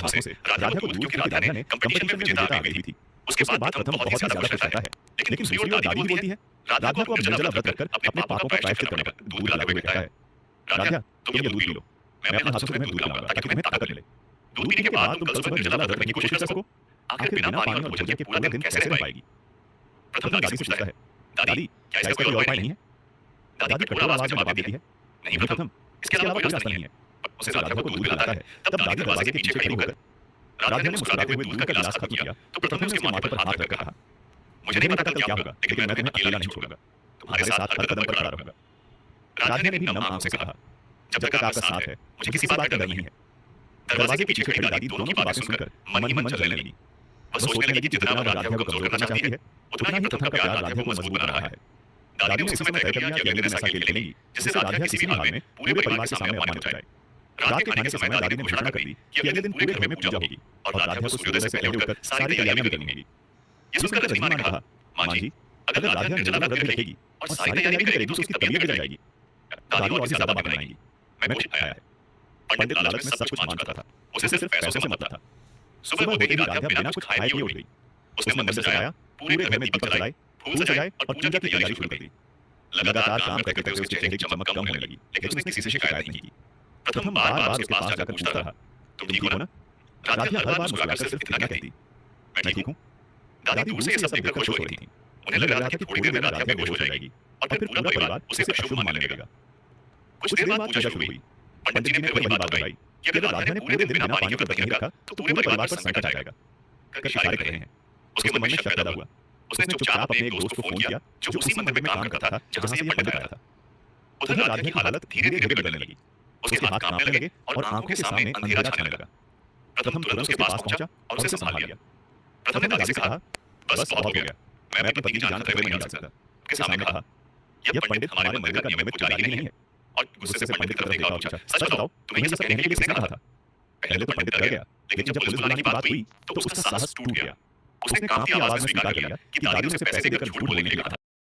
हाथों से राधा को दूध की राधा ने कंपटीशन में विजेता आ गई थी। उसके बाद प्रथम बहुत ही ज्यादा खुश रहता है, लेकिन दूसरी ओर दादी बोलती है राधा को अब निर्जला व्रत रखकर अपने पापों का प्रायश्चित करने पर दूध पिलाते हुए कहता है, राधा तुम ये दूध पी लो, मैं अपने हाथों से तुम्हें दूध पिलाऊंगा ताकि तुम्हें ताकत मिले। दूध पीने के बाद तुम कल सुबह निर्जला व्रत रखने की कोशिश कर सको। आखिर बिना पानी और भोजन के पूरा दिन कैसे रह पाएगी? प्रथम दादी से पूछता है, दादी क्या इसका कोई और उपाय नहीं है? दादी कठोर आवाज में जवाब देती है, नहीं प्रथम, इसके अलावा कोई रास्ता नहीं है। उसे राधा को दूध पिलाता है, तब दादी दरवाजे के पीछे खड़ी होकर राधा ने मुस्कुराते हुए दूध का गिलास खत्म किया तो प्रथम ने उसके माथे पर हाथ रखकर कहा, मुझे नहीं पता कल क्या होगा, लेकिन मैं तुम्हें अकेला नहीं छोड़ूंगा, तुम्हारे साथ हर कदम पर खड़ा रहूंगा। राधा ने भी नम आंखों से कहा, जब तक आपका साथ है मुझे किसी बात का डर नहीं है। दरवाजे के पीछे खड़ी दादी दोनों की बातें सुनकर मन ही मन जलने लगी। वह सोचने लगी कि जितना वह राधा को कमजोर करना चाहती है, उतना ही प्रथम का प्यार राधा को मजबूत बना रहा है। दादी ने इस समय तय कर लिया कि अगले दिन ऐसा खेल खेलेंगी जिससे राधा किसी भी हाल में पूरे परिवार के सामने अपमानित हो जाए। रात के खाने के समय दादी ने घोषणा कर दी कि अगले दिन पूरे घर में पूजा होगी और राधा को सूर्योदय से पहले उठकर सारी तैयारियां भी करनी होंगी। ये सुनकर रजनी माँ ने कहा, माँ जी अगर राधा निर्जला व्रत भी रखेगी और सारी तैयारी भी करेगी तो उसकी तबीयत बिगड़ जाएगी, दादी और भी ज्यादा बातें बनाएंगी। मैंने कुछ खाया है। पंडित लालच में सब कुछ मान चुका था, उसे सिर्फ पैसों से मतलब था। सुबह होते ही राधा बिना कुछ खाए पिए उठ गई। उसने मंदिर सजाया, पूरे घर में दीपक जलाए, फूल सजाए और पूजा की तैयारी शुरू कर दी। लगातार काम करते करते उसके चेहरे की चमक कम होने लगी, लेकिन उसने किसी से शिकायत नहीं की। प्रथम बार-बार उसके पास जाकर पूछता रहा, तुम ठीक हो ना? राधा हर बार मुस्कुराकर सिर्फ इतना कहती, मैं ठीक हूँ। दादी दूर से ये सब देखकर खुश हो रही थी। उन्हें लग रहा था कि थोड़ी देर में राधा बेहोश हो जाएगी और फिर पूरा परिवार उसे अशुभ मानने लगेगा। कुछ देर बाद पूजा शुरू हुई। पंडित जी ने फिर वही बात दोहराई कि अगर राधा ने पूरे दिन बिना पानी के व्रत नहीं रखा तो पूरे परिवार पर संकट आ जाएगा। कर इशारे कर रहे हैं। उसके मन में शक पैदा हुआ। उसने चुपचाप अपने एक दोस्त को फोन किया जो उसी मंदिर में काम करता था जहां से ये पंडित आया था। उधर राधा की हालत धीरे-धीरे बिगड़ने लगी। उसके हाथ कांपने लगे और आंखों के सामने अंधेरा छाने लगा। प्रथम तुरंत उसके पास पहुंचा और उसे संभाल लिया। प्रथम ने दादी से कहा, बस बहुत हो गया, मैं अपनी पत्नी की जान खतरे में नहीं डाल सकता। उसके सामने कहा, यह पंडित हमारे मंदिर का नियमित पुजारी नहीं है। और गुस्से से पंडित की तरफ देखा और पूछा, सच बताओ तुम्हें ये सब कहने के लिए किसने कहा था? पहले तो पंडित डर गया, लेकिन जब पुलिस बुलाने की बात हुई तो उसका साहस टूट गया। उसने कांपती आवाज में स्वीकार कर लिया कि दादी ने उसे पैसे देकर झूठ बोलने के लिए कहा था।